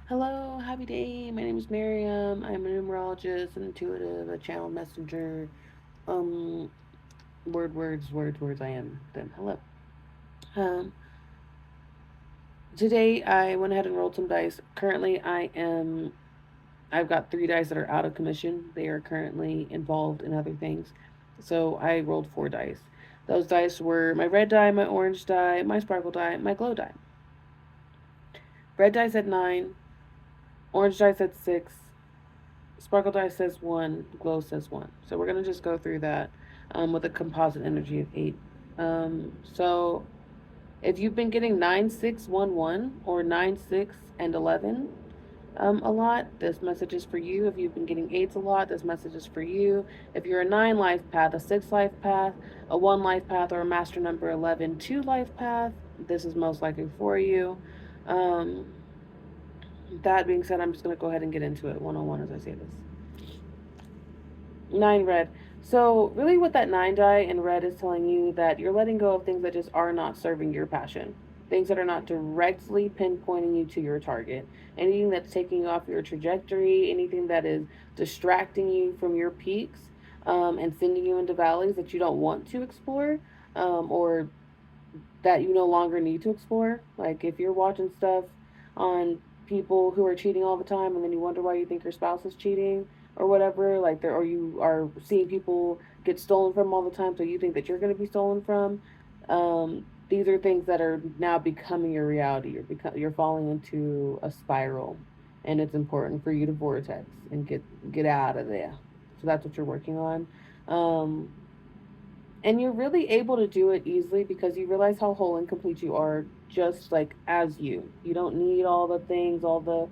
Hello, happy day. My name is Miriam. I'm a numerologist, an intuitive, a channel messenger. Um, words. I am them. Hello. Um, Today I went ahead and rolled some dice. Currently, I've got three dice that are out of commission. They are currently involved in other things. So I rolled four dice. Those dice were my red die, my orange die, my sparkle die, my glow die. Red die said 9, orange die said 6, Sparkle Die says 1, Glow says 1. So we're going to just go through that with a composite energy of 8. So if you've been getting 9, 6, 1, 1 or 9, 6, and 11 a lot, this message is for you. If you've been getting 8s a lot, this message is for you. If you're a 9 life path, a 6 life path, a 1 life path, or a master number 11, 2 life path, this is most likely for you. Um, that being said, I'm just going to go ahead and get into it one on one as I say this. 9 red. So, really, what that 9 die in red is telling you that you're letting go of things that just are not serving your passion. Things that are not directly pinpointing you to your target. Anything that's taking you off your trajectory, anything that is distracting you from your peaks and sending you into valleys that you don't want to explore or that you no longer need to explore. Like if you're watching stuff on people who are cheating all the time and then you wonder why you think your spouse is cheating or whatever, like there or you are seeing people get stolen from all the time so you think that you're going to be stolen from. These are things that are now becoming your reality. You're falling into a spiral and it's important for you to vortex and get out of there. So that's what you're working on. Um, and you're really able to do it easily because you realize how whole and complete you are just like as you. You don't need all the things, all the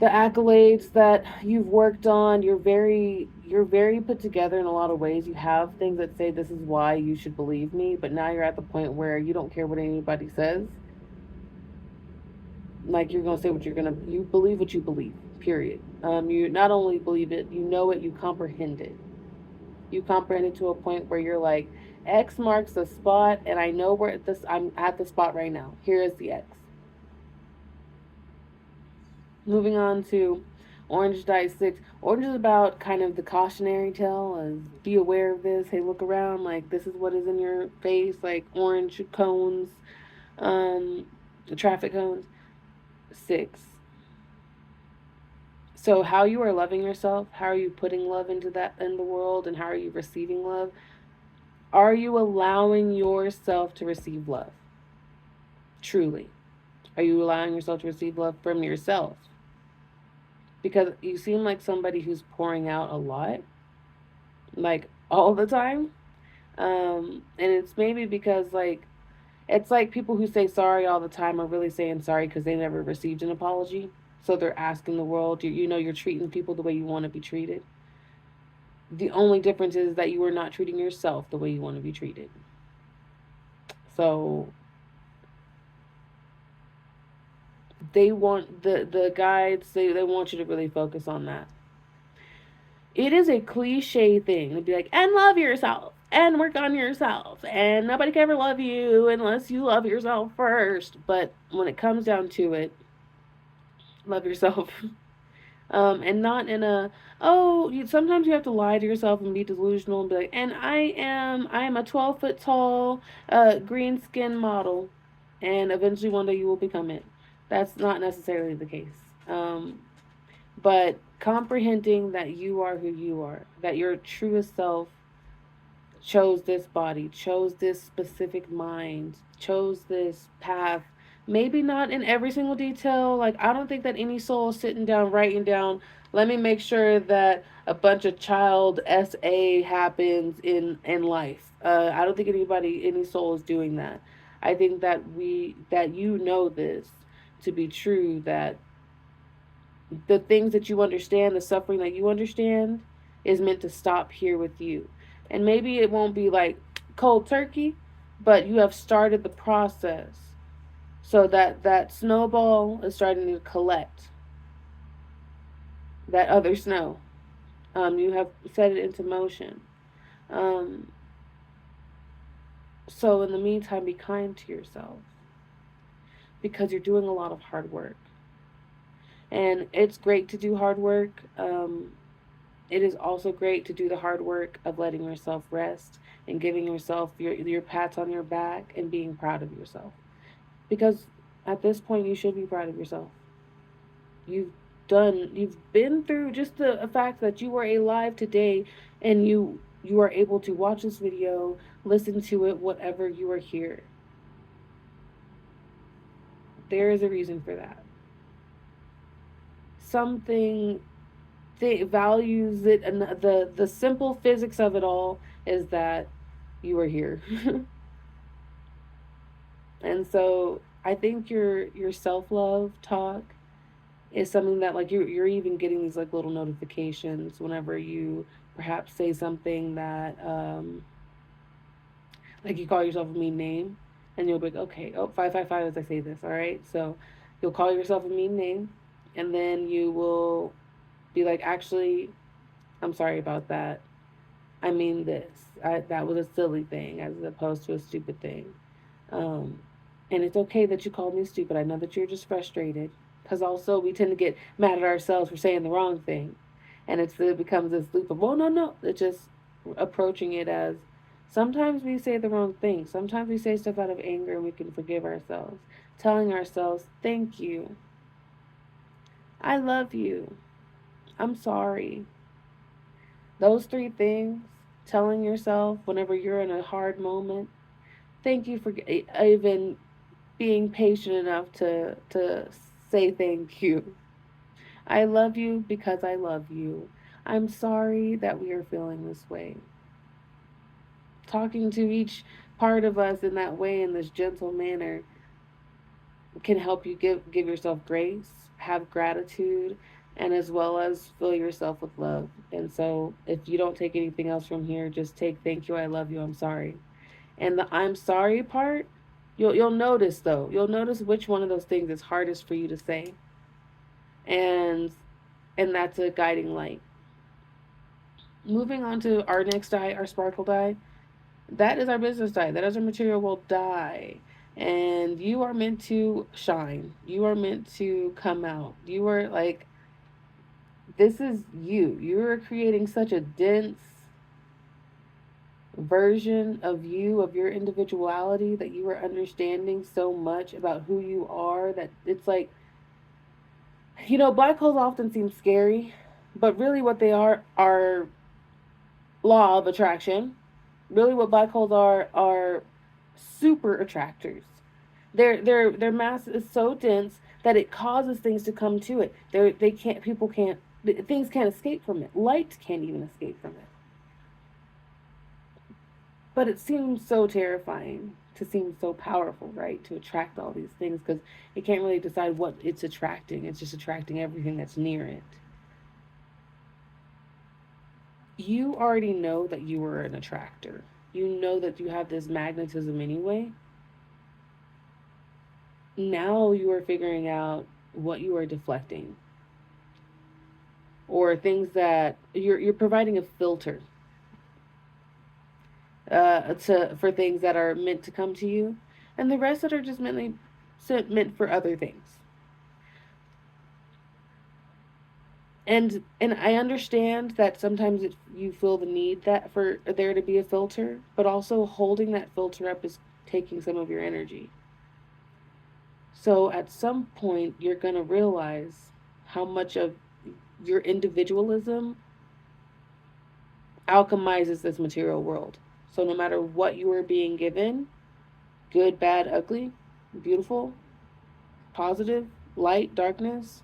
accolades that you've worked on. You're very put together in a lot of ways. You have things that say this is why you should believe me, but now you're at the point where you don't care what anybody says. Like you're going to say what you believe what you believe. Period. You not only believe it, you know it, you comprehend it. You comprehend it to a point where you're like, X marks the spot, and I know where this. I'm at the spot right now. Here is the X. Moving on to Orange Dice 6. Orange is about kind of the cautionary tale as be aware of this. Hey, look around. Like, this is what is in your face. Like, orange cones, um, the traffic cones. 6. So, how you are loving yourself, how are you putting love into that in the world, and how are you receiving love? Are you allowing yourself to receive love? Truly. Are you allowing yourself to receive love from yourself? Because you seem like somebody who's pouring out a lot, like all the time. And it's maybe because, like, it's like people who say sorry all the time are really saying sorry because they never received an apology. So they're asking the world, you're treating people the way you want to be treated. The only difference is that you are not treating yourself the way you want to be treated. So they want the guides, they want you to really focus on that. It is a cliche thing to be like, and love yourself and work on yourself and nobody can ever love you unless you love yourself first. But when it comes down to it, love yourself. And not in a, sometimes you have to lie to yourself and be delusional and be like, and I am a 12 foot tall green skin model and eventually one day you will become it. That's not necessarily the case. But comprehending that you are who you are, that your truest self chose this body, chose this specific mind, chose this path. Maybe not in every single detail. Like, I don't think that any soul is sitting down, writing down, let me make sure that a bunch of child SA happens in life. I don't think any soul is doing that. I think that you know this to be true, that the things that you understand, the suffering that you understand, is meant to stop here with you. And maybe it won't be like cold turkey, but you have started the process so that that snowball is starting to collect that other snow. You have set it into motion. Um, so in the meantime, be kind to yourself because you're doing a lot of hard work. And it's great to do hard work. It is also great to do the hard work of letting yourself rest and giving yourself your pats on your back and being proud of yourself. Because at this point, you should be proud of yourself. You've you've been through just the fact that you are alive today, and you are able to watch this video, listen to it, whatever, you are here. There is a reason for that. Something values it, and the simple physics of it all is that you are here. And so I think your self-love talk is something that, like, you're even getting these like little notifications whenever you perhaps say something that like you call yourself a mean name, and you'll be like, okay, oh, 555 as I say this, all right? So you'll call yourself a mean name, and then you will be like, actually, I'm sorry about that. I mean this. That was a silly thing as opposed to a stupid thing. Um, and it's okay that you called me stupid. I know that you're just frustrated. Because also, we tend to get mad at ourselves for saying the wrong thing. And it becomes this loop of, oh, no, no. It's just approaching it as sometimes we say the wrong thing. Sometimes we say stuff out of anger and we can forgive ourselves. Telling ourselves, thank you. I love you. I'm sorry. Those three things, telling yourself whenever you're in a hard moment, thank you for even being patient enough to say thank you. I love you because I love you. I'm sorry that we are feeling this way. Talking to each part of us in that way, in this gentle manner, can help you give yourself grace, have gratitude, and as well as fill yourself with love. And so, if you don't take anything else from here, just take thank you, I love you, I'm sorry. And the I'm sorry part, you'll notice though. You'll notice which one of those things is hardest for you to say. And that's a guiding light. Moving on to our next die, our sparkle die. That is our business die. That is our material world die. And you are meant to shine. You are meant to come out. You are like, this is you. You are creating such a dense version of you, of your individuality, that you are understanding so much about who you are that it's like, black holes often seem scary, but really what they are law of attraction. Really what black holes are super attractors. Their mass is so dense that it causes things to come to it. They can't people can't things can't escape from it. Light can't even escape from it. But it seems so terrifying to seem so powerful, right? To attract all these things, because it can't really decide what it's attracting. It's just attracting everything that's near it. You already know that you are an attractor. You know that you have this magnetism anyway. Now you are figuring out what you are deflecting, or things that you're providing a filter to for things that are meant to come to you, and the rest that are just meant for other things. And I understand that sometimes you feel the need that for there to be a filter, but also holding that filter up is taking some of your energy. So at some point, you're going to realize how much of your individualism alchemizes this material world. So no matter what you are being given, good, bad, ugly, beautiful, positive, light, darkness,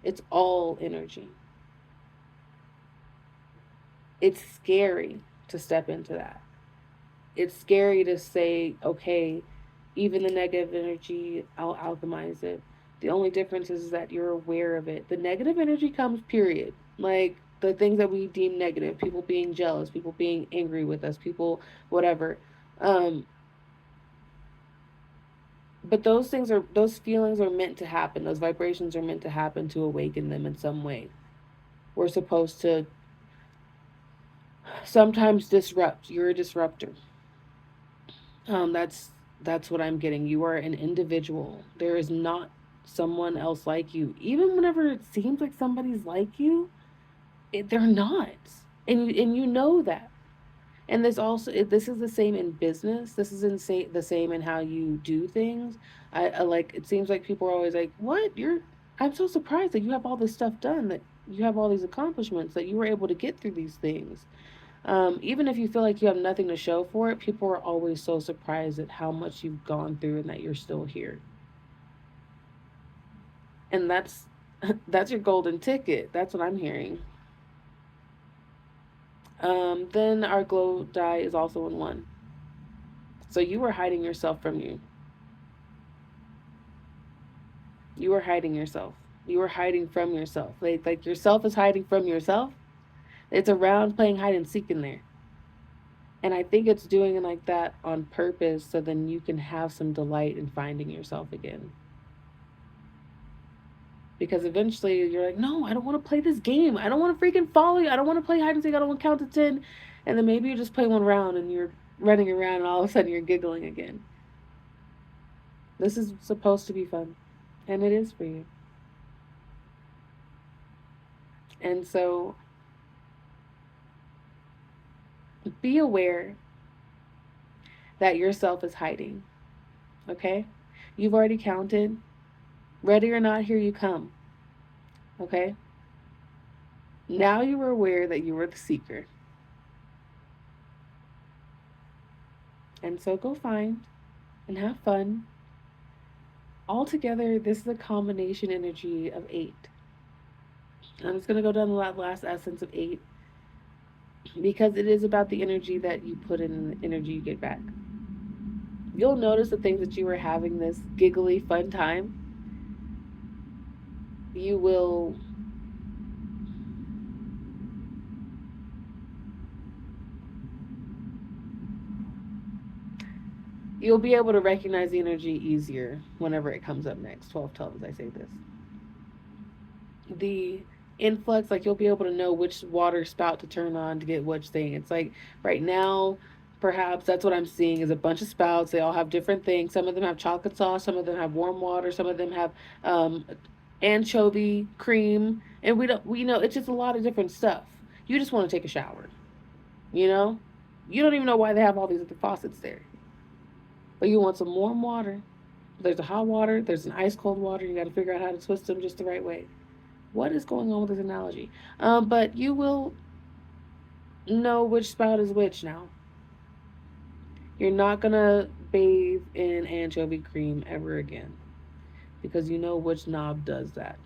it's all energy. It's scary to step into that. It's scary to say, okay, even the negative energy, I'll alchemize it. The only difference is that you're aware of it. The negative energy comes, period. Like the things that we deem negative, people being jealous, people being angry with us, people, whatever. Um, but those feelings are meant to happen. Those vibrations are meant to happen to awaken them in some way. We're supposed to sometimes disrupt. You're a disruptor. That's what I'm getting. You are an individual. There is not someone else like you. Even whenever it seems like somebody's like you, they're not. And you know that. And there's also this is the same in business. This is insane the same in how you do things. I like it seems like people are always like, "What? I'm so surprised that you have all this stuff done, that you have all these accomplishments, that you were able to get through these things." Even if you feel like you have nothing to show for it, people are always so surprised at how much you've gone through and that you're still here. And that's your golden ticket. That's what I'm hearing. Then our glow die is also in one. So you were hiding yourself from you. You were hiding yourself. You were hiding from yourself. Like yourself is hiding from yourself. It's around playing hide and seek in there. And I think it's doing it like that on purpose so then you can have some delight in finding yourself again. Because eventually you're like, no, I don't want to play this game. I don't want to freaking follow you. I don't want to play hide and seek. I don't want to count to 10. And then maybe you just play one round and you're running around and all of a sudden you're giggling again. This is supposed to be fun. And it is for you. And so be aware that yourself is hiding. Okay? You've already counted. Ready or not, here you come. Okay? Now you are aware that you are the seeker. And so go find and have fun. Altogether, this is a combination energy of 8. I'm just going to go down the last essence of 8 because it is about the energy that you put in and the energy you get back. You'll notice the things that you were having this giggly, fun time. You'll be able to recognize the energy easier whenever it comes up next. 12 as I say this. The influx, like you'll be able to know which water spout to turn on to get which thing. It's like right now, perhaps that's what I'm seeing is a bunch of spouts. They all have different things. Some of them have chocolate sauce, some of them have warm water, some of them have anchovy cream, and we know it's just a lot of different stuff. You just want to take a shower, you know. You don't even know why they have all these other faucets there, but you want some warm water. There's a hot water, there's an ice cold water. You got to figure out how to twist them just the right way. What is going on with this analogy? But you will know which spout is which now. You're not going to bathe in anchovy cream ever again because you know which knob does that.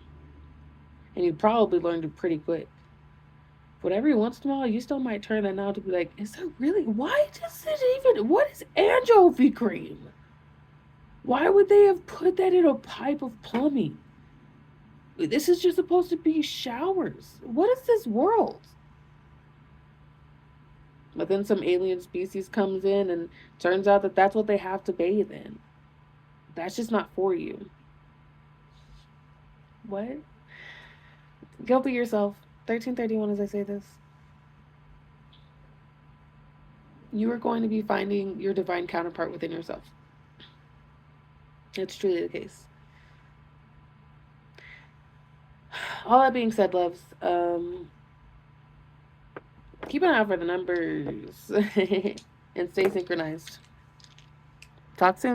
And you probably learned it pretty quick. But every once in a while, you still might turn that knob to be like, is that really? Why does it even? What is anchovy cream? Why would they have put that in a pipe of plumbing? This is just supposed to be showers. What is this world? But then some alien species comes in and turns out that that's what they have to bathe in. That's just not for you. What? Go be yourself. 1331 as I say this. You are going to be finding your divine counterpart within yourself. It's truly the case. All that being said, loves, keep an eye out for the numbers and stay synchronized. Talk soon.